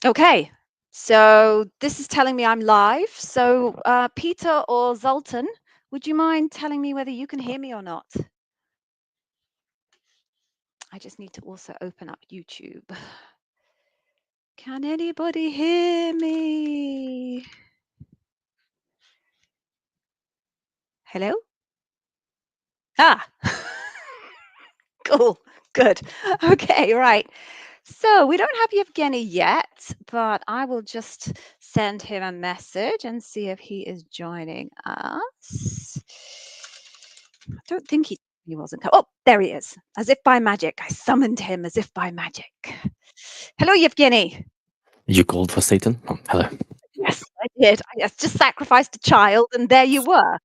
Okay, so this is telling me I'm live. So, Peter or Zoltan, would you mind telling me whether you can hear me or not? I just need to also open up YouTube. Can anybody hear me? Hello? Ah, cool, good. Okay, right. So we don't have Yevgeny yet, but I will just send him a message and see if he is joining us. I don't think he wasn't. Oh, there he is. As if by magic. I summoned him as if by magic. Hello, Yevgeny. You called for Satan? Oh, hello. Yes, I did. I just sacrificed a child, and there you were.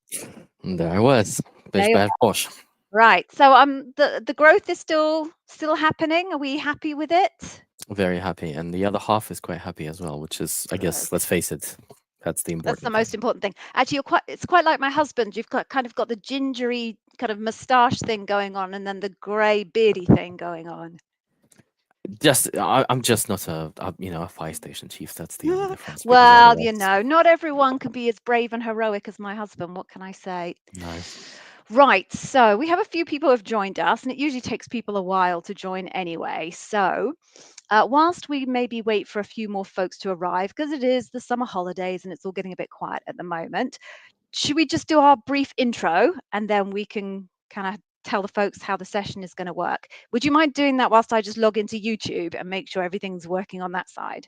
And there I was. There Bish you bash bosh. Right. So the growth is still happening. Are we happy with it? Very happy. And the other half is quite happy as well, which is, I Good. guess, let's face it, that's the That's the important most thing. important thing. Actually, it's quite like my husband. You've got kind of got the gingery kind of moustache thing going on, and then the grey beardy thing going on. I'm just not a fire station chief. That's the only difference. Because Well, otherwise, not everyone can be as brave and heroic as my husband. What can I say? no. Right. So we have a few people who have joined us, and it usually takes people a while to join anyway. So whilst we maybe wait for a few more folks to arrive, because it is the summer holidays and it's all getting a bit quiet at the moment, should we just do our brief intro and then we can kind of tell the folks how the session is going to work? Would you mind doing that whilst I just log into YouTube and make sure everything's working on that side?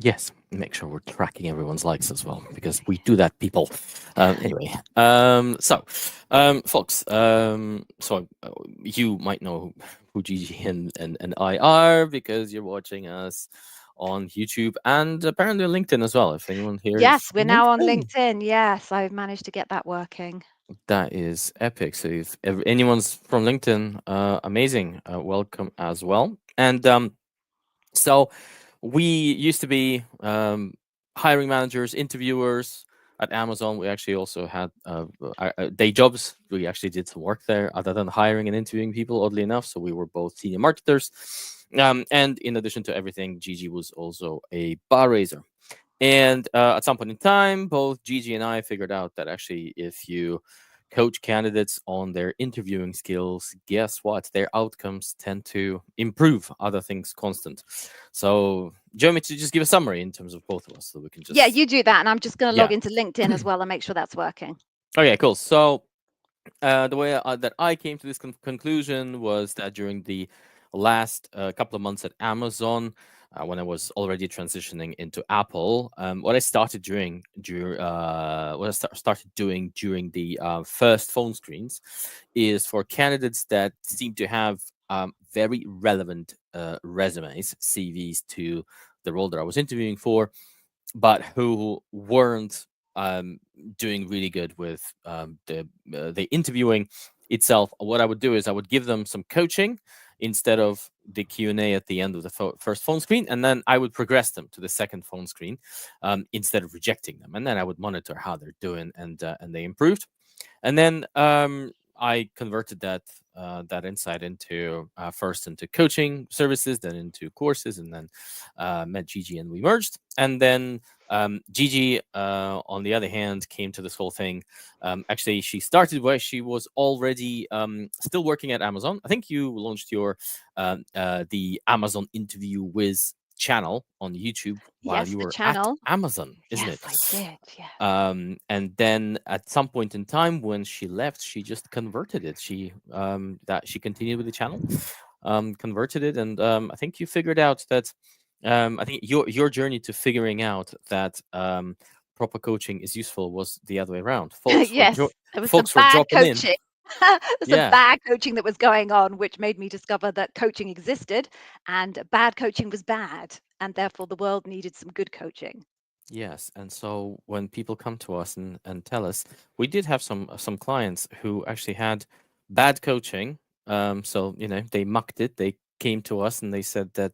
Yes, make sure we're tracking everyone's likes as well, because we do that, people. Anyway, folks, you might know who Gigi and I are because you're watching us on YouTube and apparently on LinkedIn as well. If anyone here is Yes, we're from now on LinkedIn, LinkedIn. Yes, I've managed to get that working. that is epic. So if anyone's from LinkedIn, amazing, welcome as well. And so we used to be hiring managers, interviewers at Amazon. We actually also had day jobs. We actually did some work there other than hiring and interviewing people, oddly enough. So we were both senior marketers. And in addition to everything, Gigi was also a bar raiser. And at some point in time, both Gigi and I figured out that actually, if you coach candidates on their interviewing skills, guess what? Their outcomes tend to improve, other things constant. So, do you want me to just give a summary in terms of both of us so we can Yeah, just. you do that. And I'm just going to log Yeah. into LinkedIn as well and make sure that's working. Okay, cool. So, the way that I came to this conclusion was that during the last couple of months at Amazon, when I was already transitioning into Apple, what I started doing started doing during the first phone screens is for candidates that seem to have very relevant resumes, CVs to the role that I was interviewing for, but who weren't um, doing really good with the interviewing itself. What I would do is I would give them some coaching instead of the Q&A at the end of the first phone screen, and then I would progress them to the second phone screen instead of rejecting them, and then I would monitor how they're doing, and they improved. And then I converted that insight into first into coaching services, then into courses, and then met Gigi and we merged. And then Gigi, on the other hand, came to this whole thing. Actually, she started where she was already still working at Amazon. I think you launched your the Amazon Interview Wiz channel on YouTube while Yes, you the were at channel. Amazon, isn't Yes, it? I did. Yes. And then at some point in time when she left, she just converted it. She continued with the channel, converted it, and I think you figured out that I think your journey to figuring out that proper coaching is useful was the other way around. Yes, there was some Folks were bad dropping in. coaching. There's some Yeah. bad coaching that was going on, which made me discover that coaching existed and bad coaching was bad, and therefore the world needed some good coaching. Yes, and so when people come to us and tell us, we did have some clients who actually had bad coaching. So they mucked it. They came to us and they said that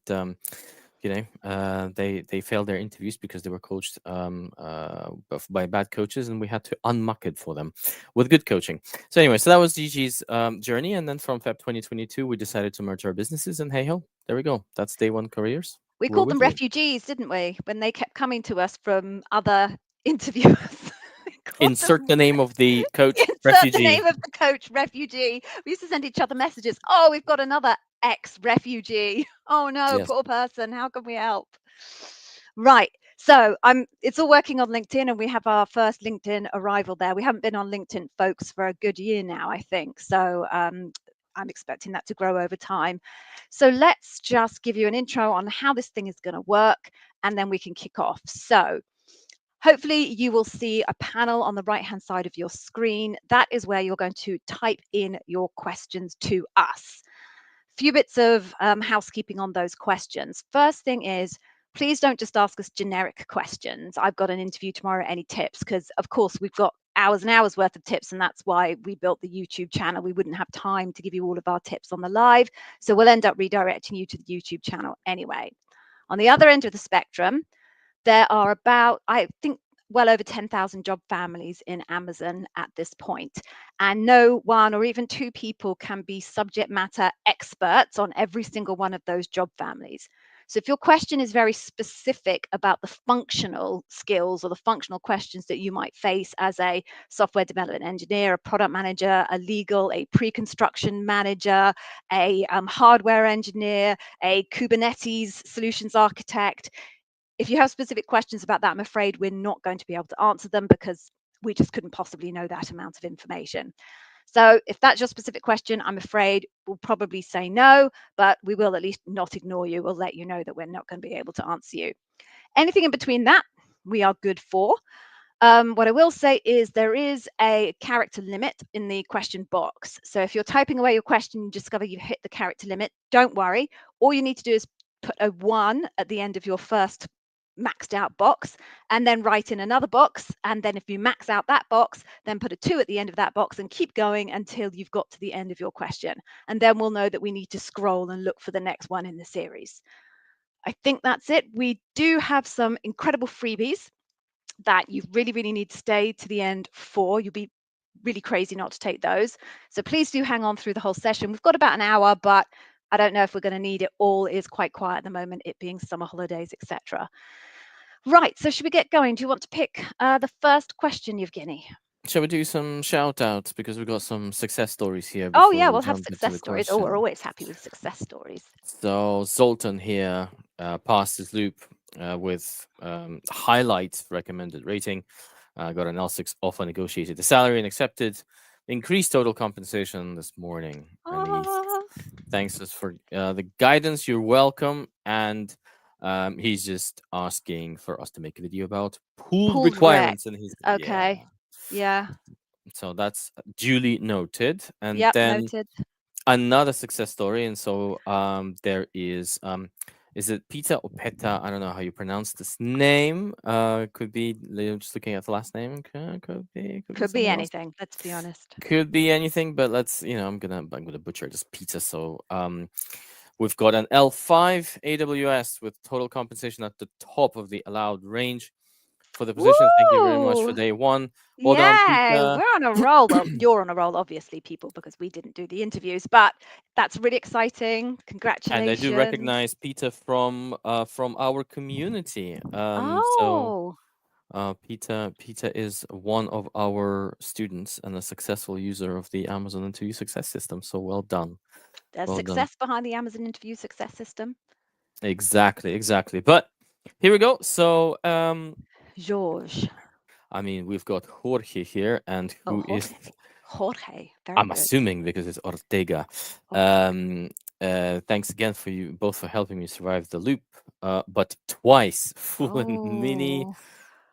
they failed their interviews because they were coached by bad coaches, and we had to unmuck it for them with good coaching. So anyway, so that was Gigi's journey, and then from Feb 2022, we decided to merge our businesses, and hey ho, there we go. That's day one careers. We We're called them with you. refugees, didn't we? When they kept coming to us from other interviewers. We called Insert them the name of the coach, insert the refugee. name of the coach, refugee. We used to send each other messages. Oh, we've got another ex-refugee. Oh no, Yes. poor person. How can we help? Right. So it's all working on LinkedIn, and we have our first LinkedIn arrival there. We haven't been on LinkedIn, folks, for a good year now, I think. So I'm expecting that to grow over time. So let's just give you an intro on how this thing is going to work, and then we can kick off. So hopefully you will see a panel on the right hand side of your screen. That is where you're going to type in your questions to us. Few bits of housekeeping on those questions. First thing is, please don't just ask us generic questions. I've got an interview tomorrow, any tips? Because of course we've got hours and hours worth of tips, and that's why we built the YouTube channel. We wouldn't have time to give you all of our tips on the live, so we'll end up redirecting you to the YouTube channel anyway. On the other end of the spectrum, there are about, I think, well over 10,000 job families in Amazon at this point. And no one or even two people can be subject matter experts on every single one of those job families. So if your question is very specific about the functional skills or the functional questions that you might face as a software development engineer, a product manager, a legal, a pre-construction manager, a hardware engineer, a Kubernetes solutions architect, if you have specific questions about that, I'm afraid we're not going to be able to answer them because we just couldn't possibly know that amount of information. So if that's your specific question, I'm afraid we'll probably say no, but we will at least not ignore you. We'll let you know that we're not going to be able to answer you. Anything in between that, we are good for. What I will say is there is a character limit in the question box. So if you're typing away your question and you discover you've hit the character limit, don't worry. All you need to do is put a 1 at the end of your first maxed out box and then write in another box. And then if you max out that box, then put a 2 at the end of that box and keep going until you've got to the end of your question. And then we'll know that we need to scroll and look for the next one in the series. I think that's it. We do have some incredible freebies that you really, really need to stay to the end for. You'll be really crazy not to take those. So please do hang on through the whole session. We've got about an hour, but I don't know if we're going to need it all. It is quite quiet at the moment, it being summer holidays, etc. Right, so should we get going? Do you want to pick the first question, Evgeny? Shall we do some shout outs because we got some success stories here Oh before yeah, we we'll have jump into success the stories. Oh, we're question? always happy with success stories. So Zoltan here passed his loop with highlight recommended rating. Got an L6 offer, negotiated the salary and accepted increased total compensation this morning. And he Ah, thanks us for the guidance. You're welcome. And he's just asking for us to make a video about pool pooled wreck. requirements in his. Yeah. Okay. Yeah. So that's duly noted. And Yep. then Noted. another success story. And so there is it Peter or Peta? I don't know how you pronounce this name. Could be just looking at the last name. Could be Could be someone else. anything. Let's be honest. Could be anything, but let's I'm gonna butcher this Peter. So we've got an L5 AWS with total compensation at the top of the allowed range for the position. Thank you very much for Woo! day one. Well done, Yeah, Peter. we're on a roll. Well, you're on a roll, obviously, people, because we didn't do the interviews, but that's really exciting. And I do Congratulations. recognize Peter from our community. So Oh, Peter is one of our students and a successful user of the Amazon Interview Success System. So well done, there's well done. success behind the Amazon interview success system. Exactly, exactly. But here we go. So George. I mean, we've got Jorge here, and Oh, who is Jorge. Jorge. Very I'm good. assuming because it's Ortega. Ortega. Thanks again for you both for helping me survive the loop, but twice full and mini. Oh.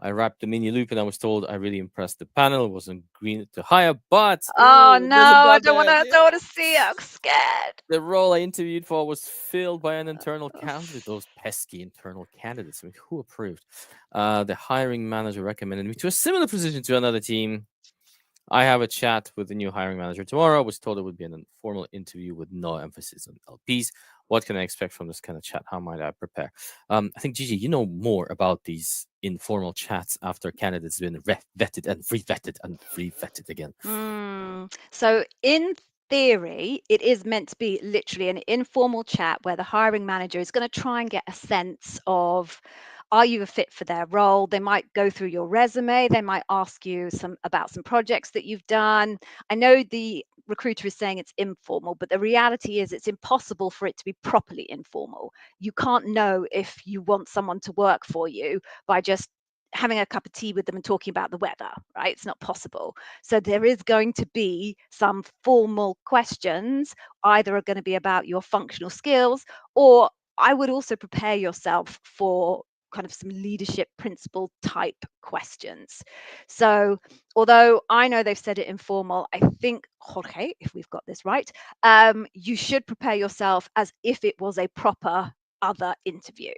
I wrapped the mini loop and I was told I really impressed the panel. Wasn't green to hire, but Oh oh, no, there's a I but don't want to. there. I don't want to see it. I'm scared. The role I interviewed for was filled by an internal candidate. Those pesky internal candidates. I mean, who approved? The hiring manager recommended me to a similar position to another team. I have a chat with the new hiring manager tomorrow. I was told it would be an informal interview with no emphasis on LPs. What can I expect from this kind of chat? How might I prepare? I think, Gigi, you know more about these informal chats after candidates have been vetted and re-vetted and re-vetted again. So in theory, it is meant to be literally an informal chat where the hiring manager is going to try and get a sense of, are you a fit for their role? They might go through your resume. They might ask you some projects that you've done. I know the recruiter is saying it's informal, but the reality is it's impossible for it to be properly informal. You can't know if you want someone to work for you by just having a cup of tea with them and talking about the weather, right? It's not possible. So there is going to be some formal questions, either are going to be about your functional skills, or I would also prepare yourself for kind of some leadership principle type questions. So, although I know they've said it informal, I think, Jorge, if we've got this right, you should prepare yourself as if it was a proper other interview.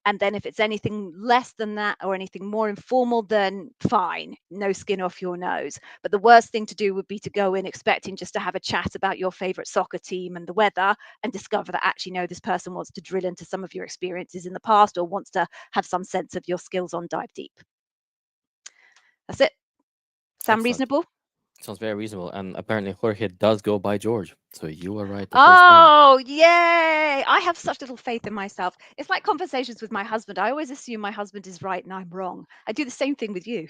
And then if it's anything less than that or anything more informal, then fine, no skin off your nose. But the worst thing to do would be to go in expecting just to have a chat about your favorite soccer team and the weather and discover that actually, no, this person wants to drill into some of your experiences in the past or wants to have some sense of your skills on Dive Deep. That's it. Sound Excellent. reasonable? Sounds very reasonable. And apparently Jorge does go by George. So you were right the first time. Oh, yay. I have such little faith in myself. It's like conversations with my husband. I always assume my husband is right and I'm wrong. I do the same thing with you.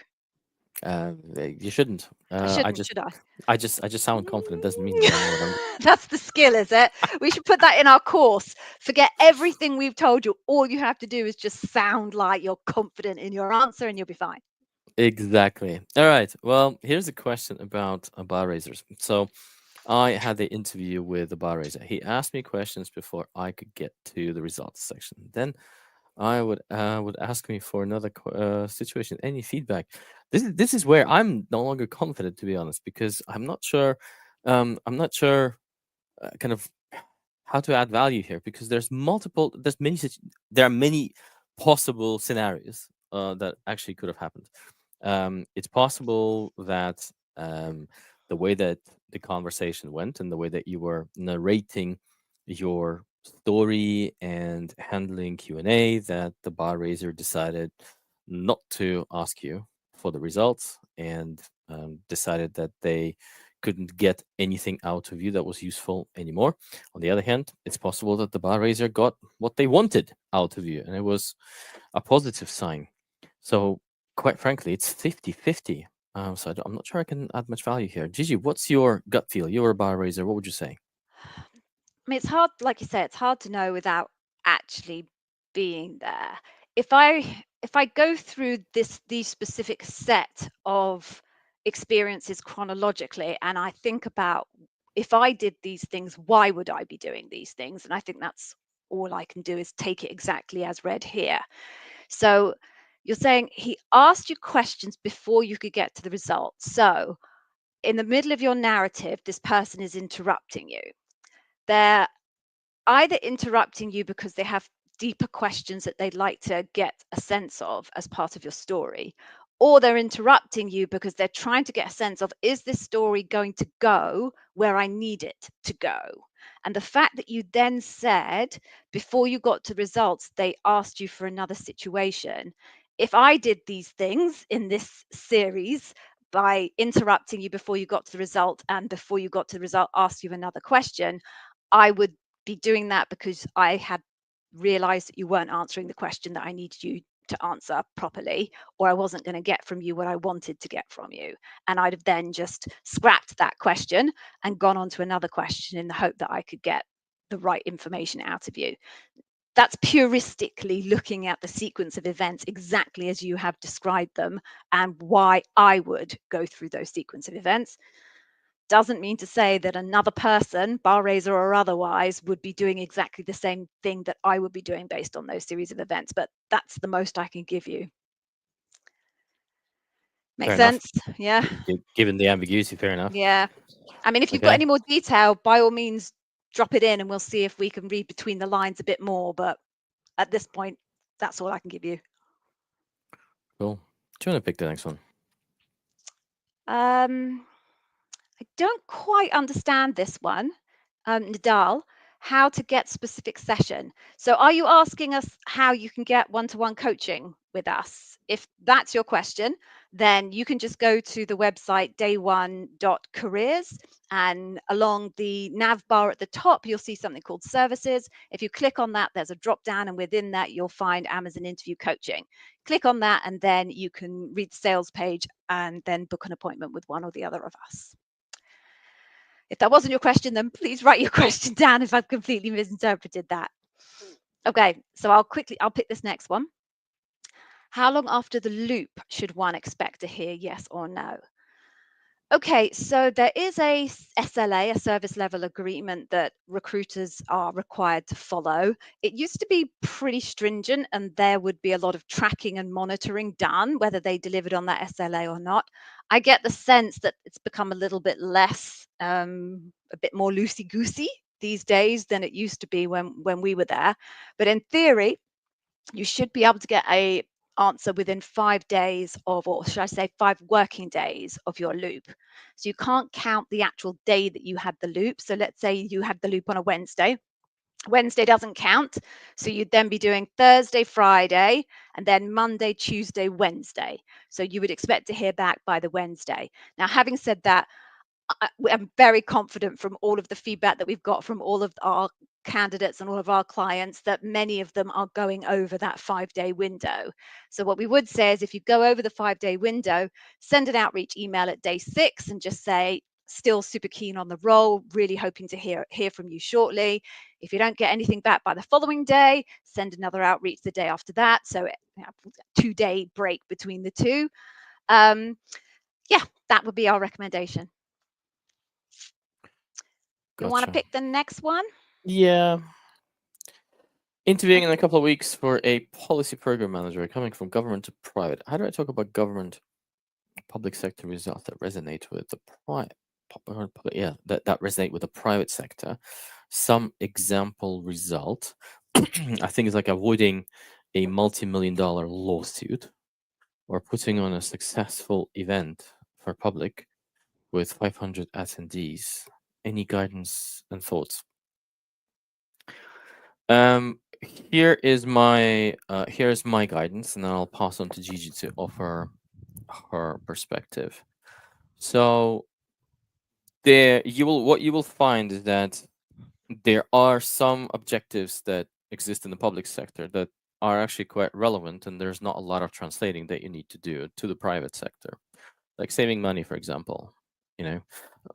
You shouldn't. I I shouldn't, just, should I? I just sound confident. Doesn't mean that I know what I'm. That's the skill, is it? We should put that in our course. Forget everything we've told you. All you have to do is just sound like you're confident in your answer and you'll be fine. Exactly. All right. Well, here's a question about bar raisers. So I had the interview with the bar raiser. He asked me questions before I could get to the results section. Then I would ask me for another situation, any feedback. This is where I'm no longer confident, to be honest, because I'm not sure kind of how to add value here, because there are many possible scenarios that actually could have happened. It's possible that the way that the conversation went and the way that you were narrating your story and handling Q&A, that the bar raiser decided not to ask you for the results and decided that they couldn't get anything out of you that was useful anymore. On the other hand, it's possible that the bar raiser got what they wanted out of you, and it was a positive sign. So, quite frankly, it's 50-50. I'm not sure I can add much value here. Gigi, what's your gut feel? You're a bar raiser. What would you say? I mean, it's hard, like you say, it's hard to know without actually being there. If I go through these specific set of experiences chronologically, and I think about if I did these things, why would I be doing these things? And I think that's all I can do is take it exactly as read here. So you're saying he asked you questions before you could get to the results. So in the middle of your narrative, this person is interrupting you. They're either interrupting you because they have deeper questions that they'd like to get a sense of as part of your story, or they're interrupting you because they're trying to get a sense of, is this story going to go where I need it to go? And the fact that you then said before you got to results, they asked you for another situation. If I did these things in this series, by interrupting you before you got to the result and before you got to the result asked you another question, I would be doing that because I had realized that you weren't answering the question that I needed you to answer properly, or I wasn't going to get from you what I wanted to get from you. And I'd have then just scrapped that question and gone on to another question in the hope that I could get the right information out of you. That's puristically looking at the sequence of events exactly as you have described them and why I would go through those sequence of events. Doesn't mean to say that another person, bar raiser or otherwise, would be doing exactly the same thing that I would be doing based on those series of events, but that's the most I can give you. Make Fair enough. sense? Yeah. Given the ambiguity, fair enough. Yeah. I mean, if you've got Okay. any more detail, by all means, drop it in and we'll see if we can read between the lines a bit more. But at this point, that's all I can give you. Cool. Do you want to pick the next one? Um, I don't quite understand this one, Nadal, how to get specific session. So are you asking us how you can get one-to-one coaching with us? If that's your question, then you can just go to the website day1.careers, and along the nav bar at the top, you'll see something called services. If you click on that, there's a drop down, and within that, you'll find Amazon Interview Coaching. Click on that, and then you can read the sales page and then book an appointment with one or the other of us. If that wasn't your question, then please write your question down if I've completely misinterpreted that. Okay, so I'll pick this next one. How long after the loop should one expect to hear yes or no? Okay, so there is a SLA, a service level agreement, that recruiters are required to follow. It used to be pretty stringent, and there would be a lot of tracking and monitoring done, whether they delivered on that SLA or not. I get the sense that it's become a little bit less, a bit more loosey goosey these days than it used to be when we were there. But in theory, you should be able to get a answer within 5 days of, or should I say 5 working days of your loop. So you can't count the actual day that you had the loop. So let's say you had the loop on a Wednesday. Wednesday doesn't count. So you'd then be doing Thursday, Friday, and then Monday, Tuesday, Wednesday. So you would expect to hear back by the Wednesday. Now, having said that, I'm very confident from all of the feedback that we've got from all of our candidates and all of our clients that many of them are going over that 5 day window. So, what we would say is if you go over the 5 day window, send an outreach email at day 6 and just say, still super keen on the role, really hoping to hear from you shortly. If you don't get anything back by the following day, send another outreach the day after that. So, 2 day break between the two. Yeah, that would be our recommendation. You want to Gotcha. pick the next one? Yeah. Interviewing in a Okay. couple of weeks for a policy program manager coming from government to private. How do I talk about government public sector results that resonate with the private? Yeah, that resonate with the private sector. Some example result, I think, is like avoiding a multi-million-dollar lawsuit or putting on a successful event for public with 500 attendees. Any guidance and thoughts? Um, here's my guidance, and then I'll pass on to Gigi to offer her perspective. So what you will find is that there are some objectives that exist in the public sector that are actually quite relevant, and there's not a lot of translating that you need to do to the private sector, like saving money, for example. You know,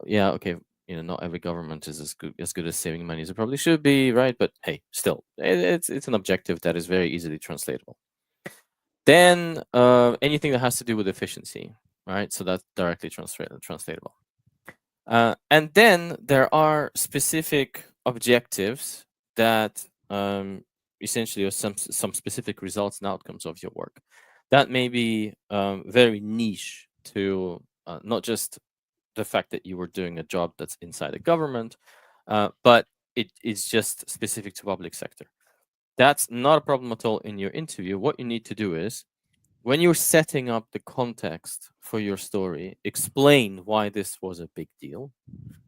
yeah, okay, not every government is as good as saving money as it probably should be, right? But hey, still, it's an objective that is very easily translatable. Then anything that has to do with efficiency, right? So that's directly translatable. And then there are specific objectives that essentially are some specific results and outcomes of your work. That may be very niche to not just the fact that you were doing a job that's inside a government, but it is just specific to public sector. That's not a problem at all in your interview. What you need to do is, when you're setting up the context for your story, explain why this was a big deal,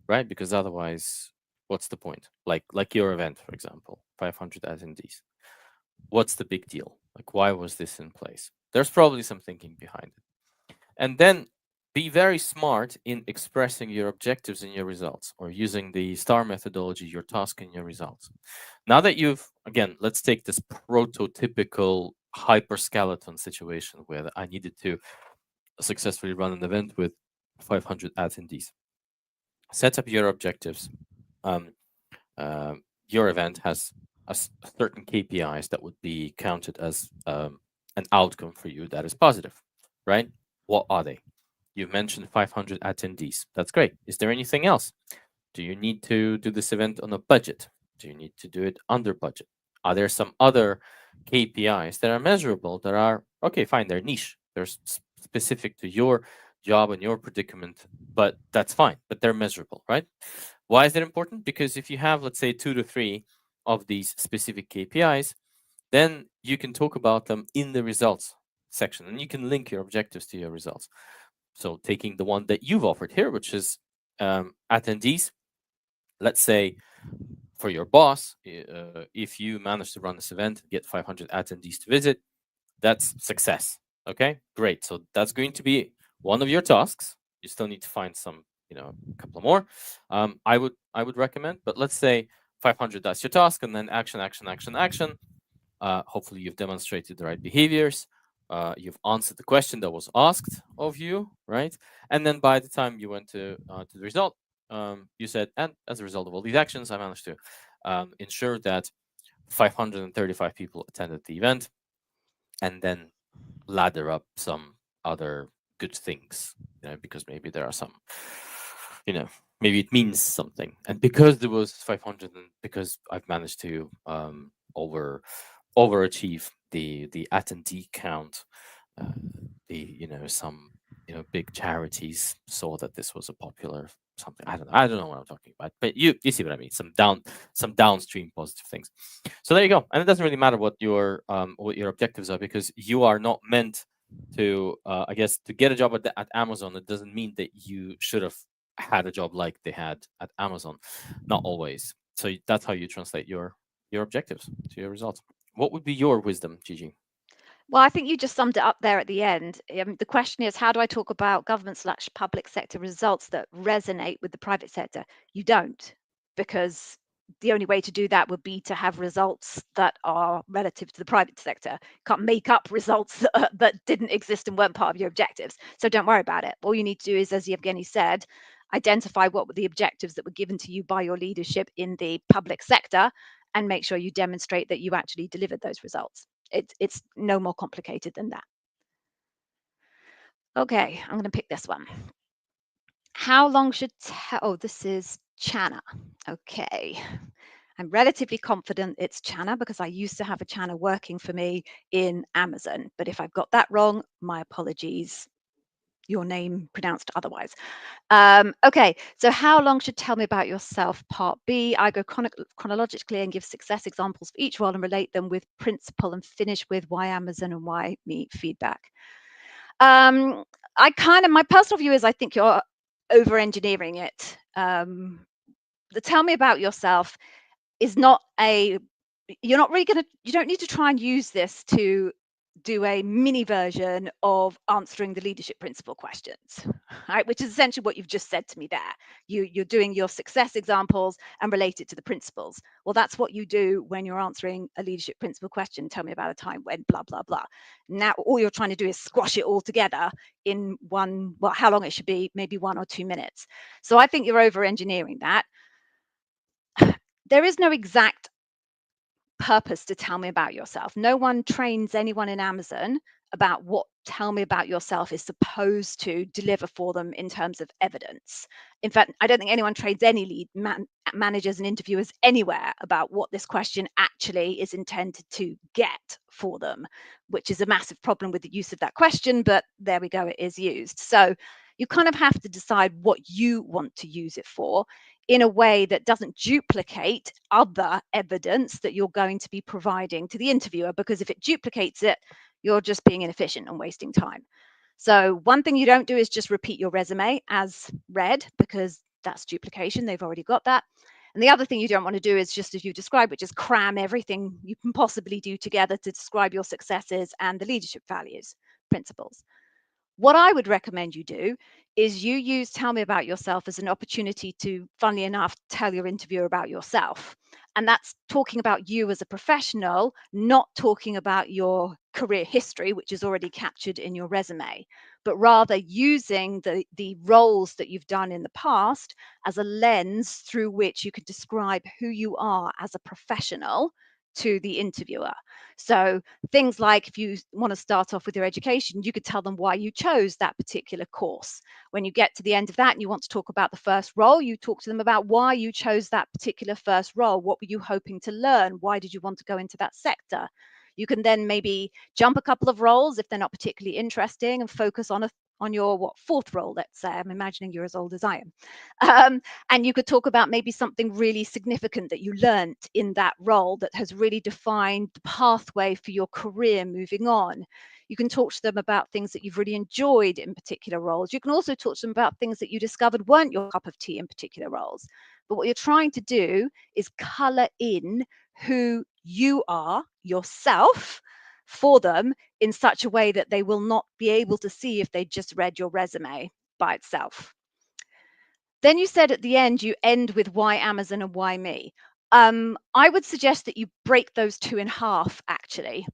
right? Because otherwise, what's the point? Like your event, for example, 500 attendees. What's the big deal? Like, why was this in place? There's probably some thinking behind it. And then be very smart in expressing your objectives and your results, or using the STAR methodology, your task and your results. Now that again, let's take this prototypical hyperskeleton situation where I needed to successfully run an event with 500 attendees. Set up your objectives. Um, your event has certain KPIs that would be counted as an outcome for you that is positive, right? What are they? You've mentioned 500 attendees. That's great. Is there anything else? Do you need to do this event on a budget? Do you need to do it under budget? Are there some other KPIs that are measurable that are okay, fine, they're niche, they're specific to your job and your predicament, but that's fine, but they're measurable, right? Why is that important? Because if you have, let's say, 2 to 3 of these specific KPIs, then you can talk about them in the results section, and you can link your objectives to your results. So taking the one that you've offered here, which is attendees, let's say for your boss, if you manage to run this event, get 500 attendees to visit, that's success. Okay, great. So that's going to be one of your tasks. You still need to find some, a couple more. I would recommend, but let's say 500. That's your task, and then action, action, action, action. Hopefully, you've demonstrated the right behaviors. You've answered the question that was asked of you, right? And then by the time you went to the result, you said, and as a result of all these actions, I managed to ensure that 535 people attended the event, and then ladder up some other good things, because maybe there are some, you know, maybe it means something. And because there was 500, and because I've managed to overachieve the attendee count, uh, the some big charities saw that this was a popular something. I don't know what I'm talking about, but you see what I mean. Some downstream positive things. So there you go. And it doesn't really matter what your objectives are, because you are not meant to, I guess, to get a job at Amazon. It doesn't mean that you should have had a job like they had at Amazon. Not always. So that's how you translate your objectives to your results. What would be your wisdom, Gigi? Well, I think you just summed it up there at the end. The question is, how do I talk about government/public sector results that resonate with the private sector? You don't, because the only way to do that would be to have results that are relative to the private sector. You can't make up results that didn't exist and weren't part of your objectives. So don't worry about it. All you need to do is, as Yevgeny said, identify what were the objectives that were given to you by your leadership in the public sector, and make sure you demonstrate that you actually delivered those results. It's no more complicated than that. Okay, I'm going to pick this one. How long should oh, this is Chana. Okay. I'm relatively confident it's Chana because I used to have a Chana working for me in Amazon. But if I've got that wrong, my apologies. Your name pronounced otherwise. Okay, so how long should tell me about yourself? Part B, I go chronologically and give success examples for each role and relate them with principle, and finish with why Amazon and why me feedback. My personal view is I think you're over engineering it. The tell me about yourself is not a, you're not really going to, you don't need to try and use this to do a mini version of answering the leadership principle questions, right? Which is essentially what you've just said to me there. You're doing your success examples and relate it to the principles. Well, that's what you do when you're answering a leadership principle question. Tell me about a time when blah, blah, blah. Now, all you're trying to do is squash it all together in one, well, how long it should be, maybe 1 or 2 minutes. So I think you're over engineering that. There is no exact purpose to tell me about yourself. No one trains anyone in Amazon about what tell me about yourself is supposed to deliver for them in terms of evidence. In fact, I don't think anyone trains any managers and interviewers anywhere about what this question actually is intended to get for them, which is a massive problem with the use of that question, but there we go, it is used. So you kind of have to decide what you want to use it for in a way that doesn't duplicate other evidence that you're going to be providing to the interviewer, because if it duplicates it, you're just being inefficient and wasting time. So one thing you don't do is just repeat your resume as read, because that's duplication. They've already got that. And the other thing you don't want to do is just as you described, which is cram everything you can possibly do together to describe your successes and the leadership values, principles. What I would recommend you do is you use tell me about yourself as an opportunity to, funnily enough, tell your interviewer about yourself. And that's talking about you as a professional, not talking about your career history, which is already captured in your resume, but rather using the roles that you've done in the past as a lens through which you could describe who you are as a professional to the interviewer. So things like, if you want to start off with your education, you could tell them why you chose that particular course. When you get to the end of that and you want to talk about the first role, you talk to them about why you chose that particular first role. What were you hoping to learn? Why did you want to go into that sector? You can then maybe jump a couple of roles if they're not particularly interesting and focus on your fourth role, let's say. I'm imagining you're as old as I am. And you could talk about maybe something really significant that you learned in that role that has really defined the pathway for your career moving on. You can talk to them about things that you've really enjoyed in particular roles. You can also talk to them about things that you discovered weren't your cup of tea in particular roles. But what you're trying to do is color in who you are yourself for them in such a way that they will not be able to see if they just read your resume by itself. Then you said at the end, you end with why Amazon and why me. I would suggest that you break those two in half, actually.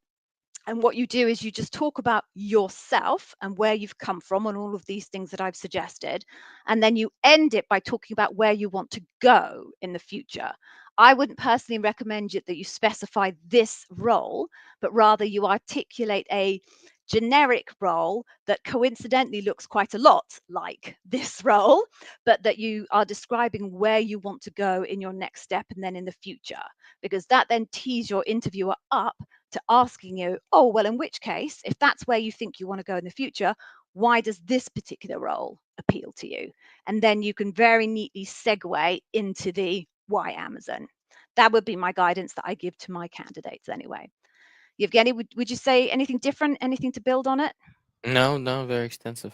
And what you do is you just talk about yourself and where you've come from and all of these things that I've suggested. And then you end it by talking about where you want to go in the future. I wouldn't personally recommend that you specify this role, but rather you articulate a generic role that coincidentally looks quite a lot like this role, but that you are describing where you want to go in your next step and then in the future, because that then tees your interviewer up to asking you, oh, well, in which case, if that's where you think you want to go in the future, why does this particular role appeal to you? And then you can very neatly segue into the why Amazon. That would be my guidance that I give to my candidates anyway. Yevgeny, would you say anything different, anything to build on it? No, no, very extensive.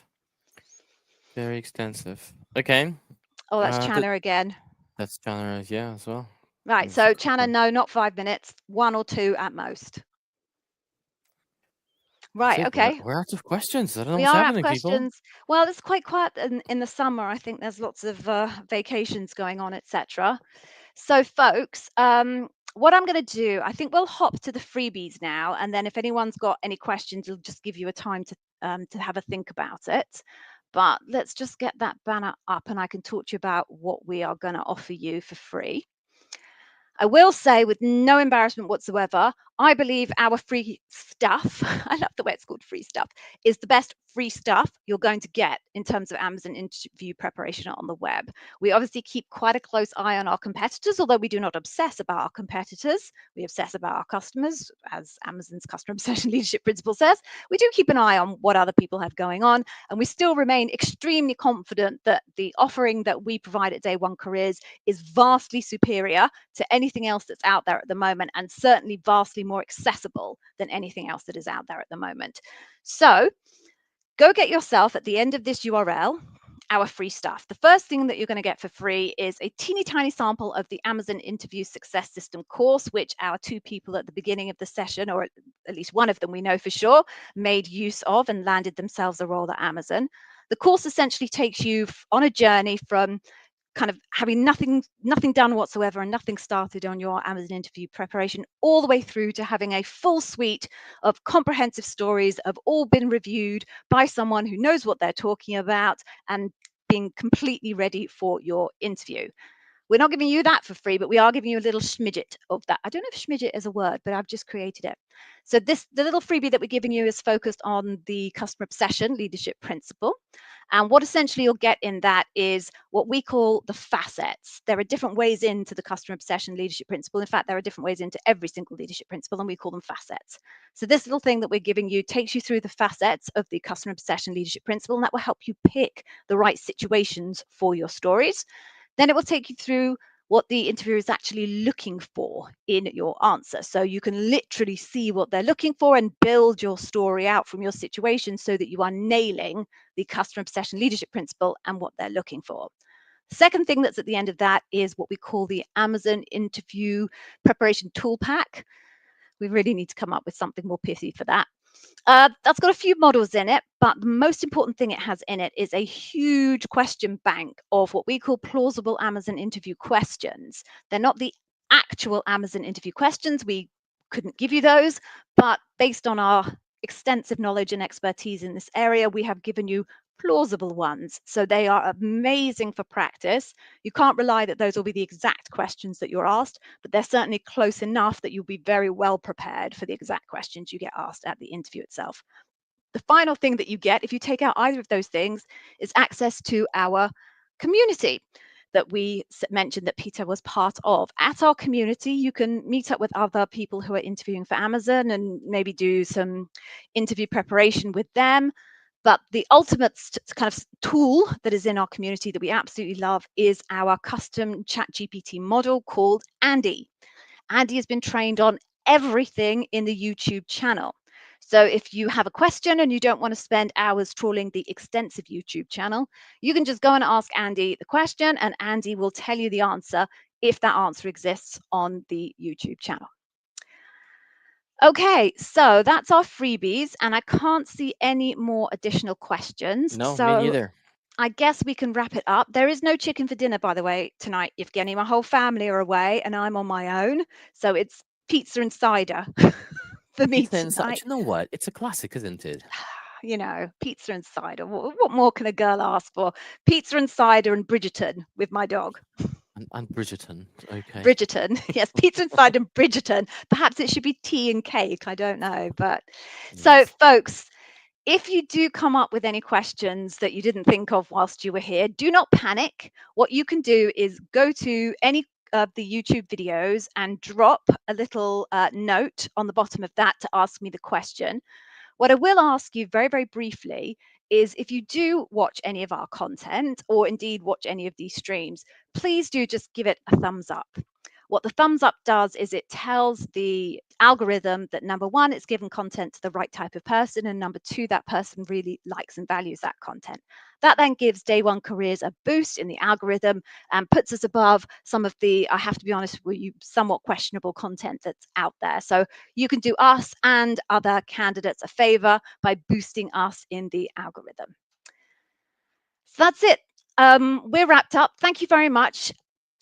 Very extensive. Okay. Oh, that's That Channa again. that's Chandra, yeah, as well. Right, That's a so quick Channa, one. no, not 5 minutes, 1 or 2 at most. Right, That's it. okay. We're out of questions. I don't know We what's are out of happening, people. questions. Well, it's quite quiet in the summer. I think there's lots of vacations going on, etc. So, folks, what I'm going to do, I think we'll hop to the freebies now, and then if anyone's got any questions, it'll just give you a time to have a think about it. But let's just get that banner up, and I can talk to you about what we are going to offer you for free. I will say, with no embarrassment whatsoever, I believe our free stuff, I love the way it's called free stuff, is the best free stuff you're going to get in terms of Amazon interview preparation on the web. We obviously keep quite a close eye on our competitors, although we do not obsess about our competitors. We obsess about our customers, as Amazon's customer obsession leadership principle says. We do keep an eye on what other people have going on, and we still remain extremely confident that the offering that we provide at Day One Careers is vastly superior to anything else that's out there at the moment, and certainly vastly more accessible than anything else that is out there at the moment. So go get yourself at the end of this URL our free stuff. The first thing that you're going to get for free is a teeny tiny sample of the Amazon Interview Success System course, which our 2 people at the beginning of the session, or at least one of them we know for sure, made use of and landed themselves a role at Amazon. The course essentially takes you on a journey from kind of having nothing done whatsoever and nothing started on your Amazon interview preparation, all the way through to having a full suite of comprehensive stories have all been reviewed by someone who knows what they're talking about and being completely ready for your interview. We're not giving you that for free, but we are giving you a little schmidget of that. I don't know if schmidget is a word, but I've just created it. So the little freebie that we're giving you is focused on the customer obsession leadership principle. And what essentially you'll get in that is what we call the facets. There are different ways into the customer obsession leadership principle. In fact, there are different ways into every single leadership principle, and we call them facets. So this little thing that we're giving you takes you through the facets of the customer obsession leadership principle, and that will help you pick the right situations for your stories. Then it will take you through what the interviewer is actually looking for in your answer. So you can literally see what they're looking for and build your story out from your situation so that you are nailing the customer obsession leadership principle and what they're looking for. Second thing that's at the end of that is what we call the Amazon interview preparation tool pack. We really need to come up with something more pithy for that. That's got a few models in it, but the most important thing it has in it is a huge question bank of what we call plausible Amazon interview questions. They're not the actual Amazon interview questions. We couldn't give you those, but based on our extensive knowledge and expertise in this area, we have given you plausible ones. So they are amazing for practice. You can't rely that those will be the exact questions that you're asked, but they're certainly close enough that you'll be very well prepared for the exact questions you get asked at the interview itself. The final thing that you get, if you take out either of those things, is access to our community that we mentioned that Peter was part of. At our community, you can meet up with other people who are interviewing for Amazon and maybe do some interview preparation with them. But the ultimate kind of tool that is in our community that we absolutely love is our custom ChatGPT model called Andy. Andy has been trained on everything in the YouTube channel. So if you have a question and you don't want to spend hours trawling the extensive YouTube channel, you can just go and ask Andy the question, and Andy will tell you the answer if that answer exists on the YouTube channel. Okay, so that's our freebies, and I can't see any more additional questions. No, me So neither. I guess we can wrap it up. There is no chicken for dinner, by the way, tonight, Evgeny. My whole family are away, and I'm on my own. So it's pizza and cider for me Pizza inside. tonight. You know what? It's a classic, isn't it? Pizza and cider. What more can a girl ask for? Pizza and cider and Bridgerton with my dog. And Bridgerton. Okay. Bridgerton. Yes, pizza and cider and Bridgerton. Perhaps it should be tea and cake. I don't know. But so, Yes. folks, if you do come up with any questions that you didn't think of whilst you were here, do not panic. What you can do is go to any of the YouTube videos and drop a little note on the bottom of that to ask me the question. What I will ask you very, very briefly is if you do watch any of our content or indeed watch any of these streams, please do just give it a thumbs up. What the thumbs up does is it tells the algorithm that number one, it's given content to the right type of person, and number two, that person really likes and values that content. That then gives Day One Careers a boost in the algorithm and puts us above some of the, I have to be honest with you, somewhat questionable content that's out there. So you can do us and other candidates a favor by boosting us in the algorithm. So that's it. We're wrapped up. Thank you very much.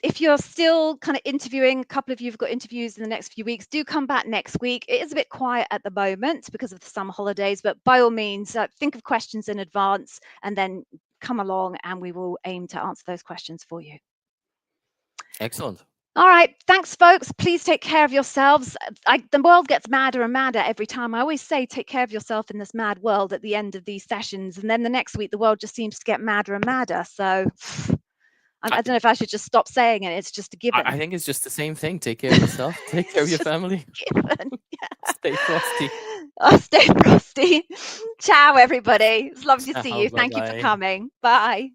If you're still kind of interviewing, a couple of you have got interviews in the next few weeks, do come back next week. It is a bit quiet at the moment because of the summer holidays, but by all means, think of questions in advance and then come along and we will aim to answer those questions for you. Excellent. All right. Thanks, folks. Please take care of yourselves. The world gets madder and madder every time. I always say, take care of yourself in this mad world at the end of these sessions. And then the next week, the world just seems to get madder and madder. So I I, don't know if I should just stop saying it. It's just a given. I think it's just the same thing. Take care of yourself. Take care of It's your just family. a given. Stay frosty. Oh, stay frosty. Ciao, everybody. It's lovely to see Ciao. you. Bye Thank you for bye. coming. Bye.